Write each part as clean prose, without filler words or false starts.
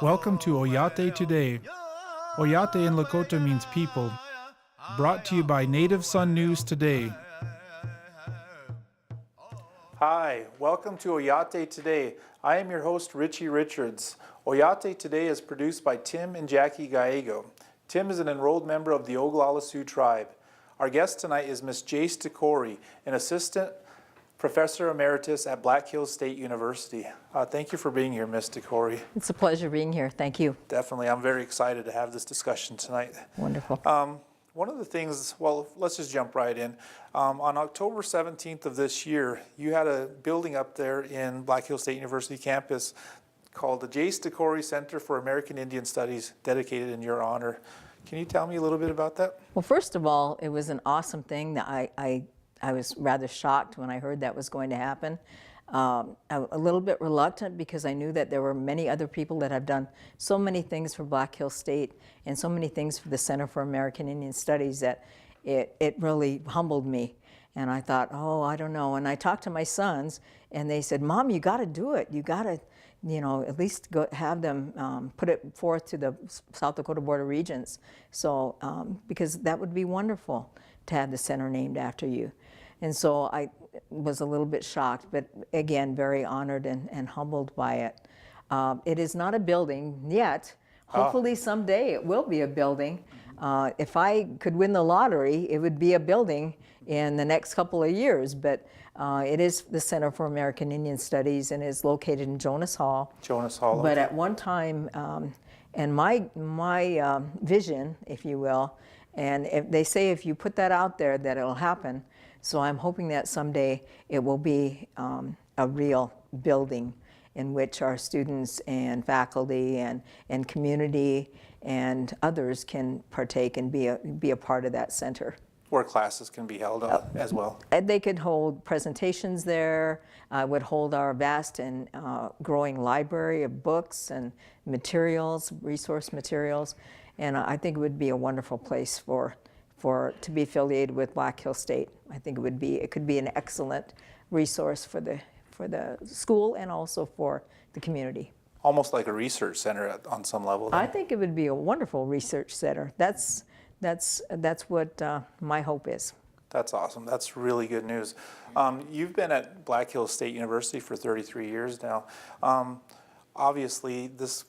Welcome to Oyate Today. Oyate in Lakota means people. Brought to you by Native Sun News Today. Hi, welcome to Oyate Today. I am your host, Richie Richards. Oyate Today is produced by Tim and Jackie Gallego. Tim is an enrolled member of the Oglala Sioux tribe. Our guest tonight is Miss Jace DeCory, an assistant professor emeritus at Black Hills State University. Thank you for being here, Miss DeCory. It's a pleasure being here. Thank you. Definitely. I'm very excited to have this discussion tonight. Wonderful. One of the things, well, let's just jump right in. On October 17th of this year, you had a building up there in Black Hills State University campus called the Jace DeCory Center for American Indian Studies, dedicated in your honor. Can you tell me a little bit about that? Well, first of all, it was an awesome thing that I was rather shocked when I heard that was going to happen. A little bit reluctant because I knew that there were many other people that have done so many things for Black Hills State and so many things for the Center for American Indian Studies that it really humbled me. And I thought, oh, I don't know. And I talked to my sons and they said, Mom, you got to do it. You got to, you know, at least go have them put it forth to the South Dakota Board of Regents. So, because that would be wonderful to have the center named after you. And so I was a little bit shocked, but again, very honored and humbled by it. It is not a building yet. Hopefully someday it will be a building. If I could win the lottery, it would be a building in the next couple of years, but it is the Center for American Indian Studies and is located in Jonas Hall. Jonas Hall. But at one time, and my vision, if you will, and if they say if you put that out there that it'll happen, so I'm hoping that someday it will be a real building in which our students and faculty and community and others can partake and be a part of that center. Where classes can be held as well. And they could hold presentations there, would hold our vast and growing library of books and materials, resource materials, and I think it would be a wonderful place to be affiliated with Black Hills State. I think it could be an excellent resource for the school and also for the community. Almost like a research center on some level. Then. I think it would be a wonderful research center. That's what my hope is. That's awesome. That's really good news. You've been at Black Hills State University for 33 years now. Obviously, this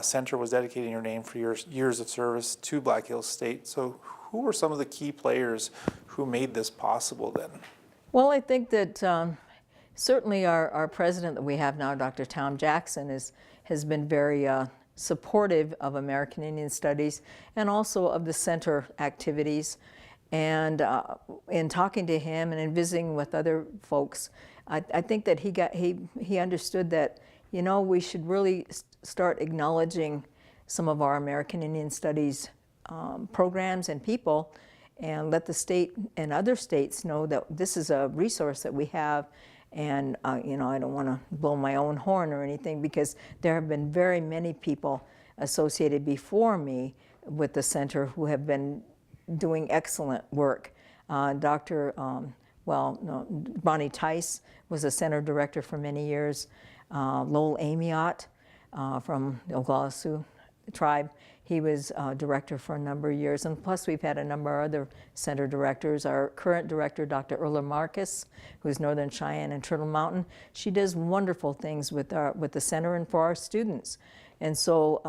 center was dedicated in your name for your years of service to Black Hills State. So who were some of the key players who made this possible then? Well, I think that certainly our president that we have now, Dr. Tom Jackson, has been very supportive of American Indian Studies and also of the center activities. And in talking to him and in visiting with other folks, I think that he understood that, you know, we should really start acknowledging some of our American Indian Studies programs and people, and let the state and other states know that this is a resource that we have. And you know, I don't want to blow my own horn or anything, because there have been very many people associated before me with the center who have been doing excellent work. Bonnie Tice was a center director for many years. Lowell Amiot from the Oglala Sioux tribe, he was director for a number of years, and plus we've had a number of other center directors. Our current director, Dr. Erla Marcus, who's Northern Cheyenne and Turtle Mountain, she does wonderful things with the center and for our students. And so,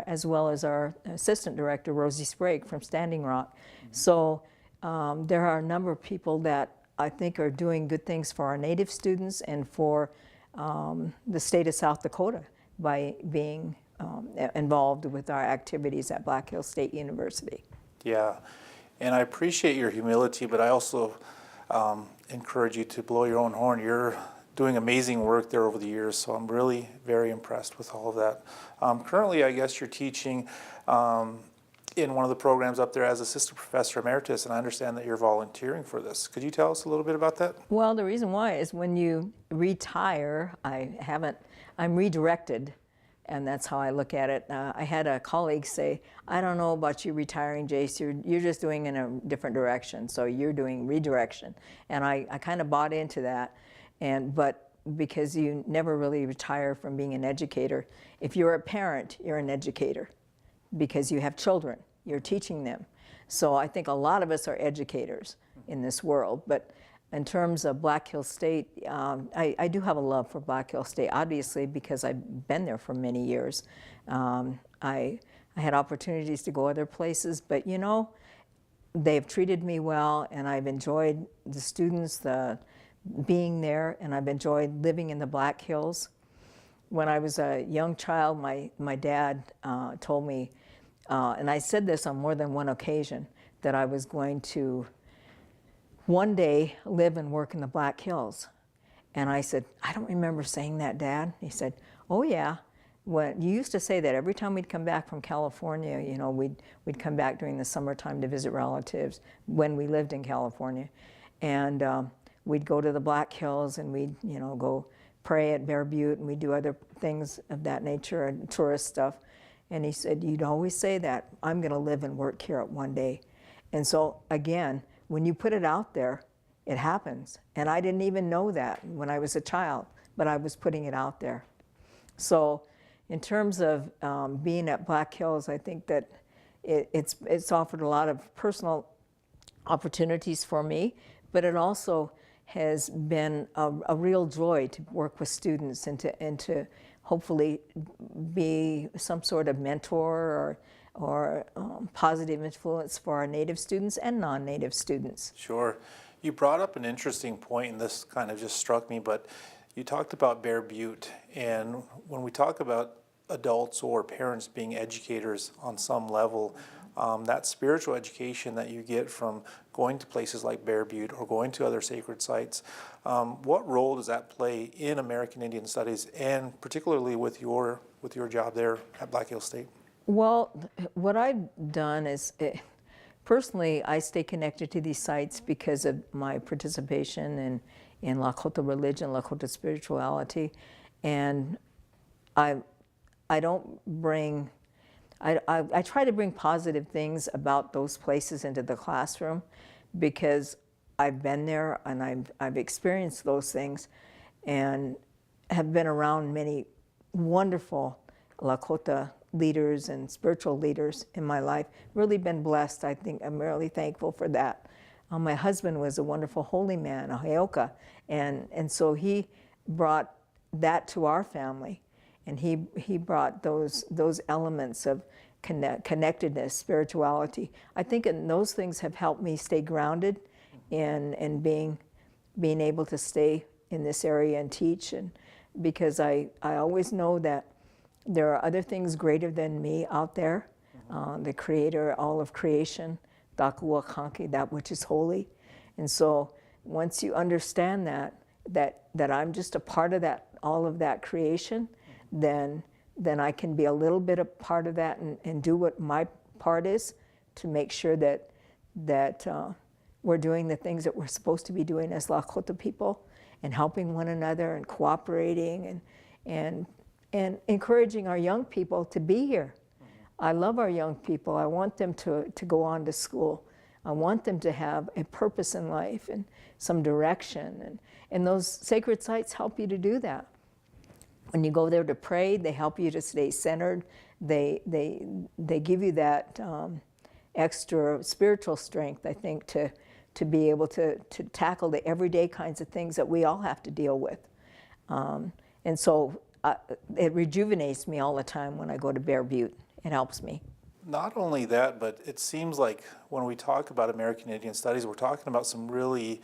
as well as our assistant director, Rosie Sprague from Standing Rock. So there are a number of people that I think are doing good things for our Native students and for the state of South Dakota by being involved with our activities at Black Hills State University. Yeah, and I appreciate your humility, but I also encourage you to blow your own horn. You're doing amazing work there over the years, so I'm really very impressed with all of that. Currently, I guess you're teaching in one of the programs up there as assistant professor emeritus, and I understand that you're volunteering for this. Could you tell us a little bit about that? Well, the reason why is when you retire, I'm redirected. And that's how I look at it. I had a colleague say, I don't know about you retiring, Jace, you're just doing in a different direction, so you're doing redirection. And I kind of bought into that. But because you never really retire from being an educator. If you're a parent, you're an educator because you have children, you're teaching them. So I think a lot of us are educators in this world. But in terms of Black Hills State, I do have a love for Black Hills State, obviously, because I've been there for many years. I had opportunities to go other places, but you know, they've treated me well, and I've enjoyed the students, being there, and I've enjoyed living in the Black Hills. When I was a young child, my dad told me, and I said this on more than one occasion, that I was going to one day live and work in the Black Hills. And I said, I don't remember saying that, Dad. He said, oh yeah. When you used to say that every time we'd come back from California, you know, we'd come back during the summertime to visit relatives when we lived in California. And we'd go to the Black Hills and we'd, you know, go pray at Bear Butte, and we'd do other things of that nature and tourist stuff. And he said, you'd always say that, I'm gonna live and work here one day. And so again, when you put it out there, it happens. And I didn't even know that when I was a child, but I was putting it out there. So in terms of being at Black Hills, I think that it's offered a lot of personal opportunities for me, but it also has been a real joy to work with students and to hopefully be some sort of mentor or positive influence for our Native students and non-Native students. Sure. You brought up an interesting point, and this kind of just struck me, but you talked about Bear Butte, and when we talk about adults or parents being educators on some level, that spiritual education that you get from going to places like Bear Butte or going to other sacred sites, what role does that play in American Indian Studies, and particularly with your job there at Black Hills State? Well, what I've done is, personally, I stay connected to these sites because of my participation in Lakota religion, Lakota spirituality, and I don't bring, I try to bring positive things about those places into the classroom because I've been there and I've experienced those things and have been around many wonderful Lakota leaders and spiritual leaders in my life. Really been blessed. I think I'm really thankful for that. My husband was a wonderful holy man, a Heoka, and so he brought that to our family. And he brought those elements of connectedness, spirituality. I think those things have helped me stay grounded and being able to stay in this area and teach. And because I always know that there are other things greater than me out there. The Creator, all of creation, Dakua Kanki, that which is holy. And so once you understand that I'm just a part of that, all of that creation, then I can be a little bit a part of that and do what my part is to make sure that we're doing the things that we're supposed to be doing as Lakota people and helping one another and cooperating and encouraging our young people to be here. I love our young people. I want them to go on to school. I want them to have a purpose in life and some direction. And those sacred sites help you to do that. When you go there to pray, they help you to stay centered. They give you that extra spiritual strength, I think, to be able to tackle the everyday kinds of things that we all have to deal with. And so it rejuvenates me all the time when I go to Bear Butte. It helps me. Not only that, but it seems like when we talk about American Indian Studies, we're talking about some really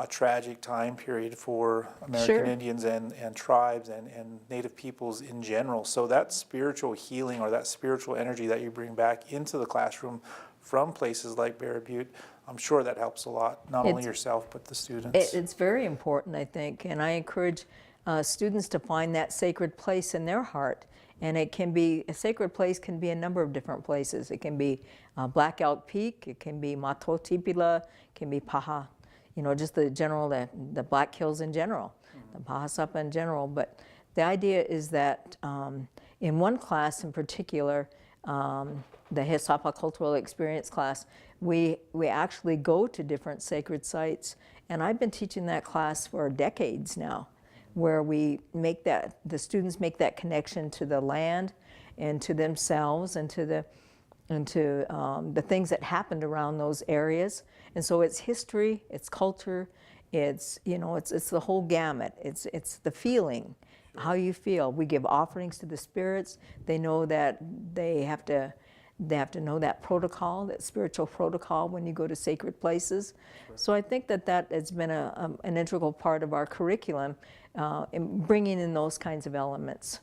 tragic time period for American Sure. Indians and tribes and Native peoples in general. So that spiritual healing or that spiritual energy that you bring back into the classroom from places like Bear Butte, I'm sure that helps a lot, not only yourself, but the students. It's very important, I think, and I encourage students to find that sacred place in their heart. And it can be, a sacred place can be a number of different places. It can be Black Elk Peak, it can be Matotipila, it can be Paha, you know, just the general, the Black Hills in general, the Pahasapa in general. But the idea is that in one class in particular, the Hesapa Cultural Experience class, we actually go to different sacred sites. And I've been teaching that class for decades now. where we make that, the students make that connection to the land and to themselves and to the things that happened around those areas. And so it's history, it's culture, it's, you know, it's the whole gamut. It's the feeling, how you feel. We give offerings to the spirits. They know that they have to know that protocol, that spiritual protocol when you go to sacred places. Sure. So I think that has been an integral part of our curriculum, in bringing in those kinds of elements.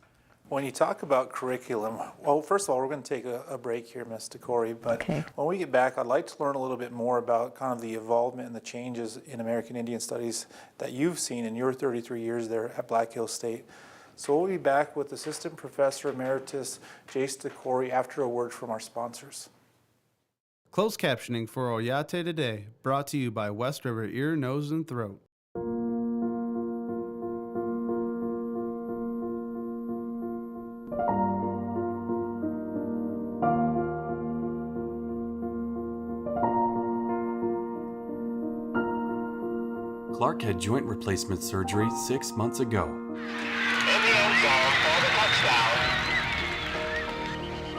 When you talk about curriculum, well, first of all, we're going to take a break here, Ms. DeCory, but Okay. When we get back, I'd like to learn a little bit more about kind of the involvement and the changes in American Indian Studies that you've seen in your 33 years there at Black Hills State. So we'll be back with Assistant Professor Emeritus Jace DeCory after a word from our sponsors. Closed captioning for Oyate Today, brought to you by West River Ear, Nose, and Throat. Clark had joint replacement surgery 6 months ago. In the end zone for the touchdown.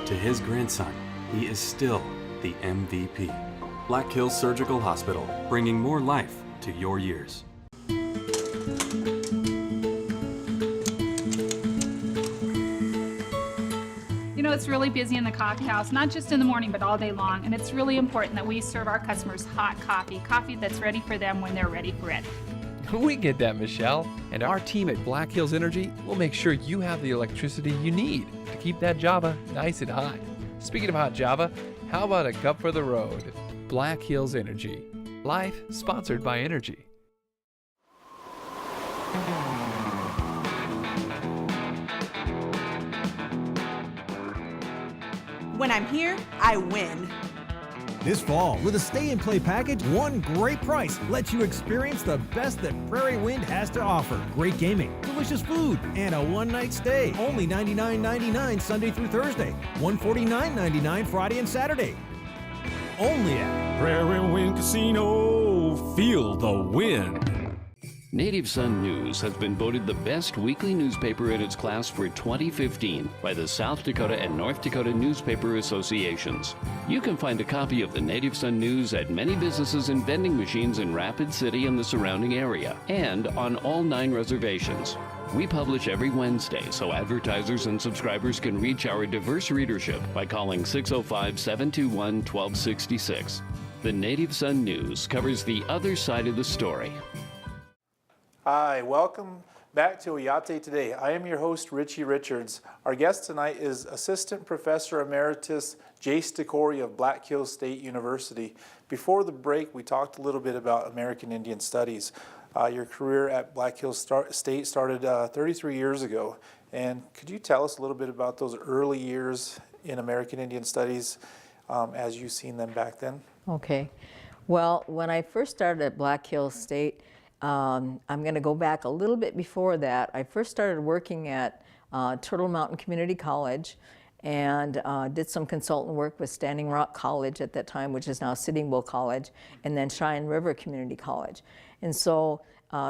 To his grandson, he is still the MVP. Black Hills Surgical Hospital, bringing more life to your years. You know, it's really busy in the coffee house, not just in the morning, but all day long. And it's really important that we serve our customers hot coffee, coffee that's ready for them when they're ready for it. We get that, Michelle. And our team at Black Hills Energy will make sure you have the electricity you need to keep that Java nice and hot. Speaking of hot Java, how about a cup for the road? Black Hills Energy. Life sponsored by Energy. When I'm here, I win. This fall, with a stay-and-play package, one great price lets you experience the best that Prairie Wind has to offer. Great gaming, delicious food, and a one-night stay. Only $99.99 Sunday through Thursday, $149.99 Friday and Saturday. Only at Prairie Wind Casino. Feel the wind. Native Sun News has been voted the best weekly newspaper in its class for 2015 by the South Dakota and North Dakota Newspaper Associations. You can find a copy of the Native Sun News at many businesses and vending machines in Rapid City and the surrounding area, and on all 9 reservations. We publish every Wednesday, so advertisers and subscribers can reach our diverse readership by calling 605-721-1266. The Native Sun News covers the other side of the story. Hi, welcome back to Oyate Today. I am your host, Richie Richards. Our guest tonight is Assistant Professor Emeritus Jace DeCory of Black Hills State University. Before the break, we talked a little bit about American Indian Studies. Your career at Black Hills State started 33 years ago. And could you tell us a little bit about those early years in American Indian Studies as you've seen them back then? Okay. Well, when I first started at Black Hills State, I'm going to go back a little bit before that. I first started working at Turtle Mountain Community College and did some consultant work with Standing Rock College at that time, which is now Sitting Bull College, and then Cheyenne River Community College. And so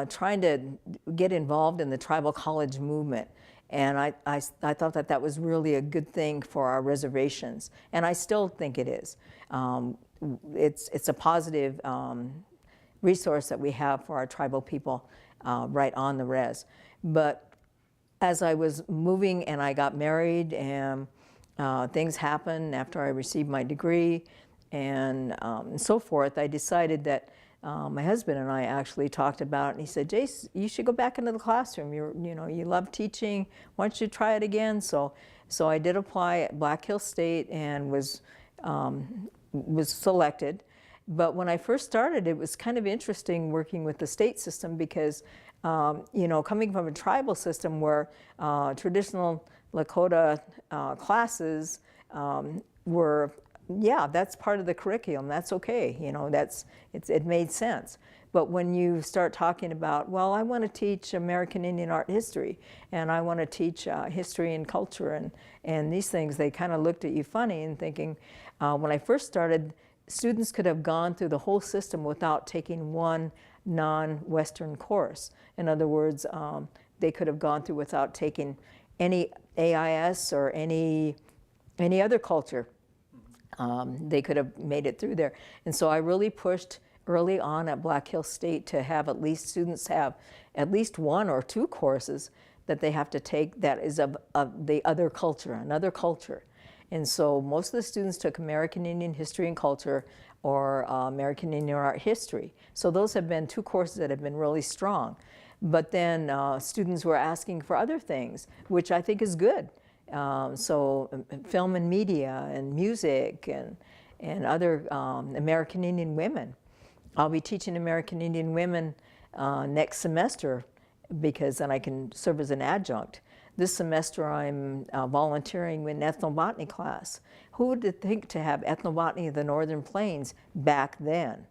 trying to get involved in the tribal college movement. And I thought that was really a good thing for our reservations. And I still think it is. It's a positive resource that we have for our tribal people right on the res. But as I was moving and I got married and things happened after I received my degree and so forth, I decided that my husband and I actually talked about it, and he said, Jace, you should go back into the classroom. You love teaching. Why don't you try it again? So I did apply at Black Hills State and was selected. But when I first started, it was kind of interesting working with the state system because, coming from a tribal system where traditional Lakota classes were, that's part of the curriculum. That's okay. It made sense. But when you start talking about, well, I want to teach American Indian art history, and I want to teach history and culture and these things, they kind of looked at you funny and thinking, when I first started, students could have gone through the whole system without taking one non-Western course. In other words, they could have gone through without taking any AIS or any other culture. They could have made it through there. And so I really pushed early on at Black Hills State to have at least students have at least 1 or 2 courses that they have to take that is of the other culture, another culture. And so most of the students took American Indian History and Culture or American Indian Art History. So those have been 2 courses that have been really strong. But then students were asking for other things, which I think is good. So film and media and music and other American Indian women. I'll be teaching American Indian women next semester because then I can serve as an adjunct. This semester I'm volunteering in ethnobotany class. Who would think to have ethnobotany of the Northern Plains back then?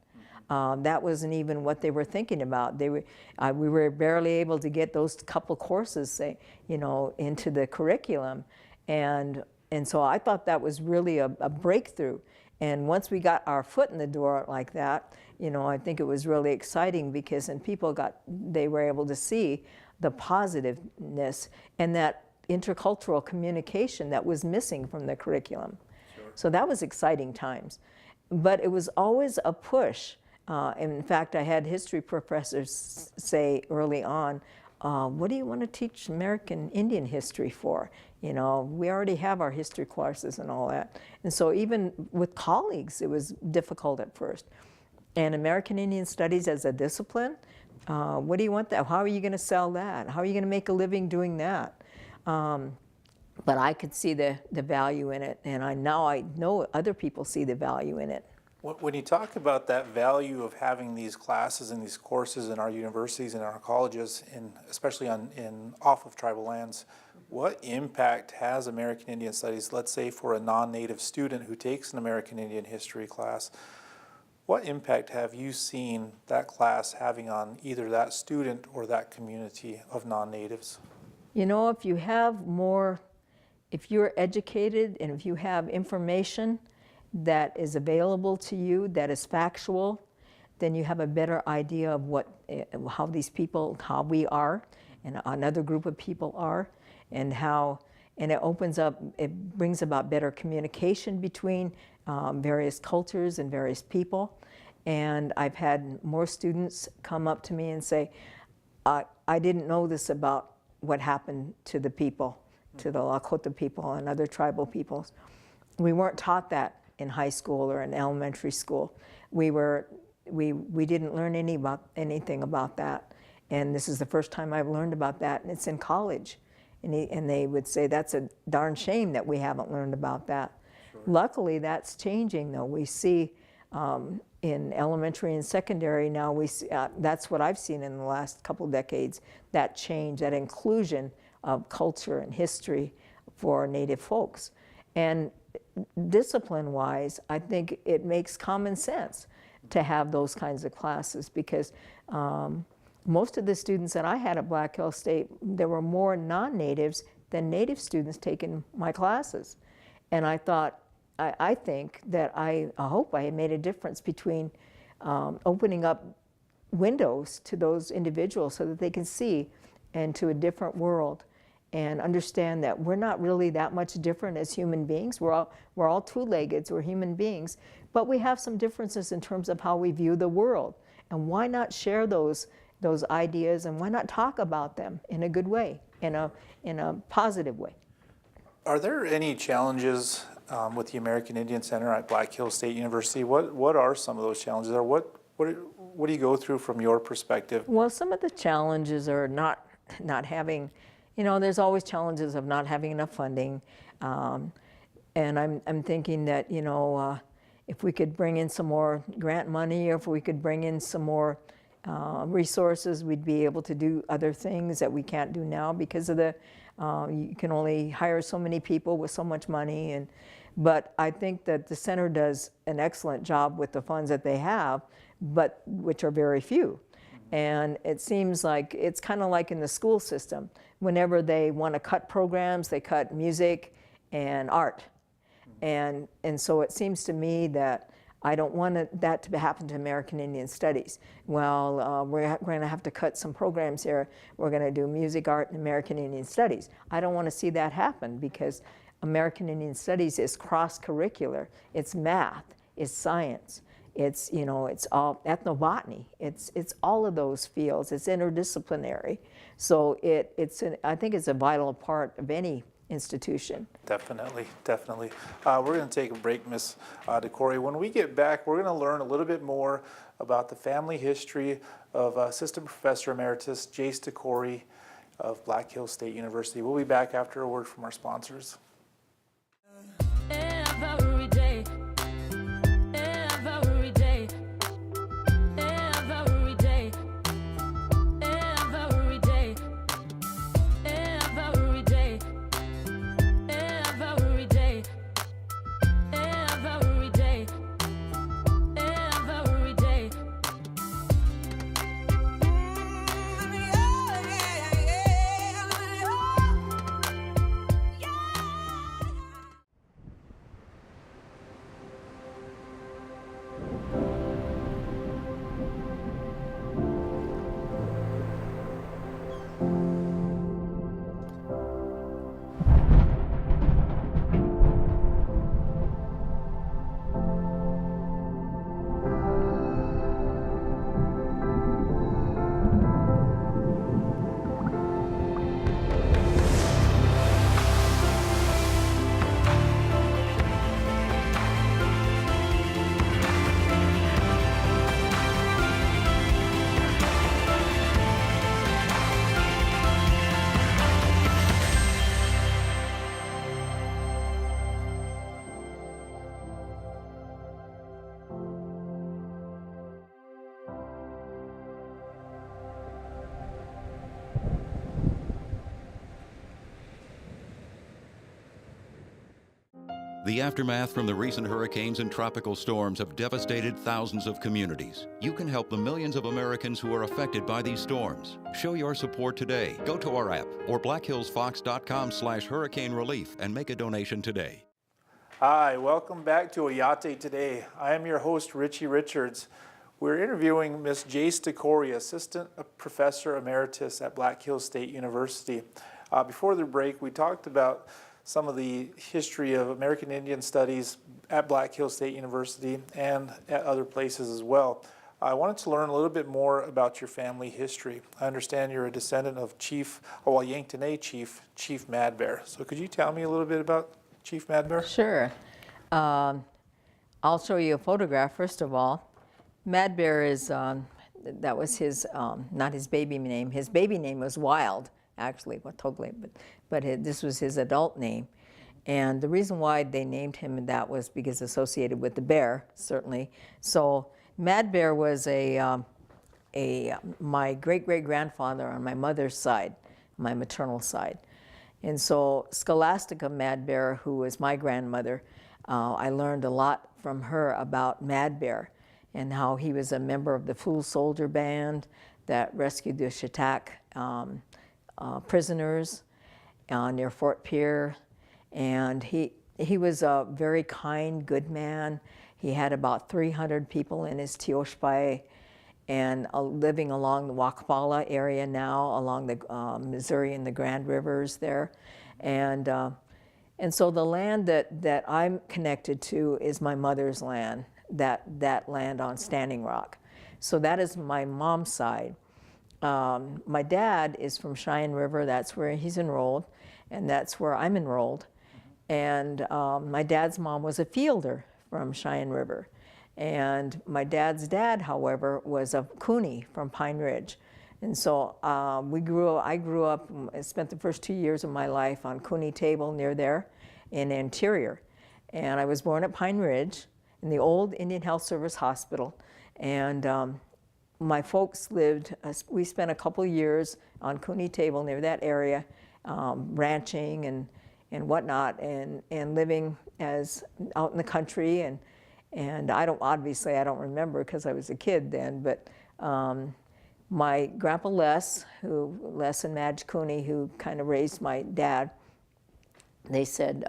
That wasn't even what they were thinking about. We were barely able to get those couple courses, say, into the curriculum, and so I thought that was really a breakthrough. And once we got our foot in the door like that, I think it was really exciting because then they were able to see the positiveness and that intercultural communication that was missing from the curriculum. Sure. So that was exciting times. But it was always a push. In fact, I had history professors say early on, what do you want to teach American Indian history for? We already have our history courses and all that. And so even with colleagues, it was difficult at first. And American Indian Studies as a discipline, what do you want that? How are you going to sell that? How are you going to make a living doing that? But I could see the value in it, and I know other people see the value in it. When you talk about that value of having these classes and these courses in our universities and our colleges, especially off of tribal lands, what impact has American Indian Studies, let's say for a non-native student who takes an American Indian history class, what impact have you seen that class having on either that student or that community of non-natives? If you're educated and if you have information that is available to you, that is factual, then you have a better idea of how we are, and another group of people are, and it brings about better communication between various cultures and various people. And I've had more students come up to me and say, I didn't know this about what happened to the people, to the Lakota people and other tribal peoples. We weren't taught that in high school or in elementary school. We didn't learn anything about that. And this is the first time I've learned about that, and it's in college. And they would say, that's a darn shame that we haven't learned about that. Sure. Luckily, that's changing, though. We see in elementary and secondary now, that's what I've seen in the last couple of decades, that change, that inclusion of culture and history for Native folks. And discipline-wise, I think it makes common sense to have those kinds of classes because most of the students that I had at Black Hills State, there were more non-natives than native students taking my classes. And I thought, I think that I hope I made a difference between opening up windows to those individuals so that they can see into a different world and understand that we're not really that much different as human beings. We're all two-legged, we're human beings, but we have some differences in terms of how we view the world. And why not share those ideas, and why not talk about them in a good way, in a positive way? Are there any challenges with the American Indian Center at Black Hills State University? What are some of those challenges, or what do you go through from your perspective? Well, some of the challenges are not having, there's always challenges of not having enough funding, and I'm thinking that if we could bring in some more grant money, or if we could bring in some more resources, we'd be able to do other things that we can't do now because of you can only hire so many people with so much money. But I think that the center does an excellent job with the funds that they have, but which are very few. And it seems like it's kind of like in the school system. Whenever they want to cut programs, they cut music and art. And so it seems to me that I don't want that to happen to American Indian Studies. Well, we're going to have to cut some programs here. We're going to do music, art, and American Indian Studies. I don't want to see that happen because American Indian Studies is cross-curricular. It's math, it's science, it's, you know, it's all ethnobotany. It's all of those fields. It's interdisciplinary. So I think it's a vital part of any institution. Definitely, definitely. We're going to take a break, Ms. DeCory. When we get back, we're going to learn a little bit more about the family history of Assistant Professor Emeritus Jace DeCory of Black Hills State University. We'll be back after a word from our sponsors. Every day, every day, every day, every day, every day, every day, every day, every day. The aftermath from the recent hurricanes and tropical storms have devastated thousands of communities. You can help the millions of Americans who are affected by these storms. Show your support today. Go to our app or blackhillsfox.com/hurricane relief and make a donation today. Hi, welcome back to Oyate Today. I am your host, Richie Richards. We're interviewing Ms. Jace DeCory, Assistant Professor Emeritus at Black Hills State University. Before the break, we talked about some of the history of American Indian Studies at Black Hills State University and at other places as well. I wanted to learn a little bit more about your family history. I understand you're a descendant of Yanktonais Chief Mad Bear. So could you tell me a little bit about Chief Mad Bear? Sure. I'll show you a photograph first of all. Mad Bear is, that was his, not his baby name. His baby name was Wild, actually, but this was his adult name. And the reason why they named him that was because associated with the bear, certainly. So Mad Bear was my great-great-grandfather on my mother's side, my maternal side. And so Scholastica Mad Bear, who was my grandmother, I learned a lot from her about Mad Bear and how he was a member of the Fool Soldier Band that rescued the Chautauqua prisoners near Fort Pierre. And he was a very kind, good man. He had about 300 people in his Teoshpai and living along the Wakpala area now, along the Missouri and the Grand Rivers there. And so the land that I'm connected to is my mother's land, that land on Standing Rock. So that is my mom's side. My dad is from Cheyenne River. That's where he's enrolled, and that's where I'm enrolled. And my dad's mom was a fielder from Cheyenne River. And my dad's dad, however, was a Cooney from Pine Ridge. And so I grew up, spent the first 2 years of my life on Cooney Table near there in Interior. And I was born at Pine Ridge in the old Indian Health Service Hospital. And my folks lived, we spent a couple years on Cooney Table near that area, ranching and whatnot, and living as out in the country. And I don't remember because I was a kid then, but my grandpa Les and Madge Cooney, who kind of raised my dad, they said,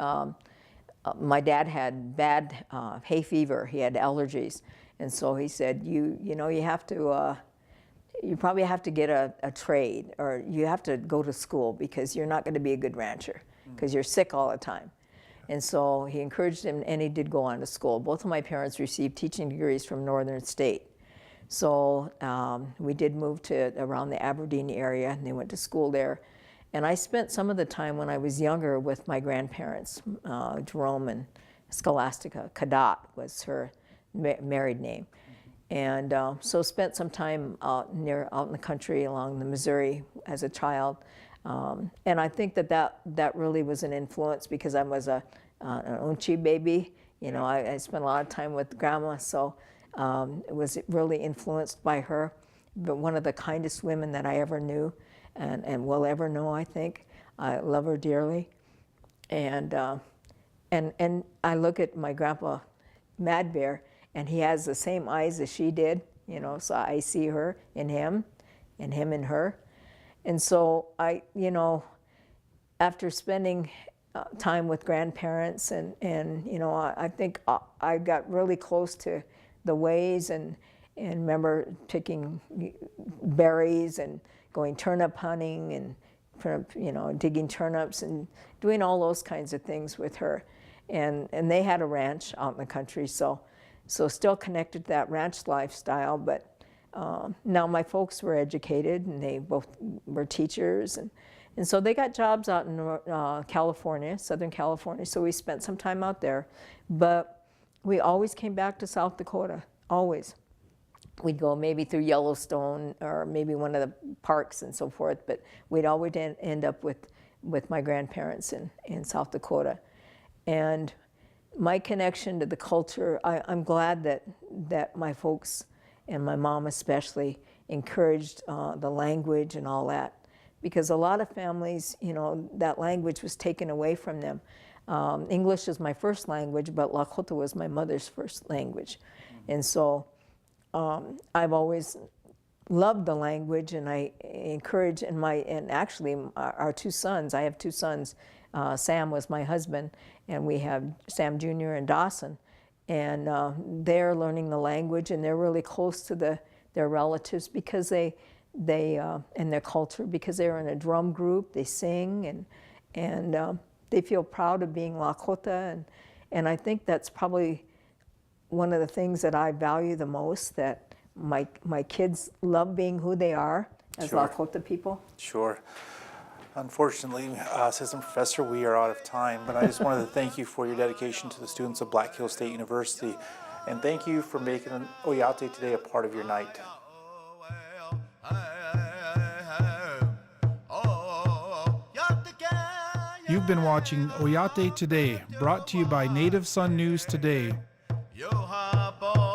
my dad had bad hay fever. He had allergies, and so he said, you have to, you probably have to get a trade, or you have to go to school because you're not going to be a good rancher because you're sick all the time. And so he encouraged him, and he did go on to school. Both of my parents received teaching degrees from Northern State. So we did move to around the Aberdeen area, and they went to school there. And I spent some of the time when I was younger with my grandparents, Jerome and Scholastica. Cadat was her married name. And so spent some time out in the country along the Missouri as a child. And I think that really was an influence because I was an Unchi baby. I spent a lot of time with grandma, so it was really influenced by her. But one of the kindest women that I ever knew and will ever know, I think. I love her dearly. And I look at my grandpa, Mad Bear, and he has the same eyes as she did, so I see her in him, and him in her. And so after spending time with grandparents and I think I got really close to the ways and remember picking berries and going turnip hunting and digging turnips and doing all those kinds of things with her. And they had a ranch out in the country, so still connected to that ranch lifestyle, but now my folks were educated and they both were teachers, and so they got jobs out in California, Southern California, so we spent some time out there. But we always came back to South Dakota, always. We'd go maybe through Yellowstone or maybe one of the parks and so forth, but we'd always end up with my grandparents in South Dakota. And my connection to the culture, I'm glad that my folks and my mom especially encouraged the language and all that, because a lot of families, that language was taken away from them. English is my first language, but Lakota was my mother's first language. And so I've always loved the language, and I encourage, and actually our two sons, I have two sons, Sam was my husband, and we have Sam Jr. and Dawson, and they're learning the language, and they're really close to their relatives because they and their culture, because they're in a drum group, they sing, and they feel proud of being Lakota, and I think that's probably one of the things that I value the most, that my kids love being who they are as Sure. Lakota people. Sure. Unfortunately, Assistant Professor, we are out of time, but I just wanted to thank you for your dedication to the students of Black Hills State University, and thank you for making Oyate today a part of your night. You've been watching Oyate Today, brought to you by Native Sun News Today. Yo ha bo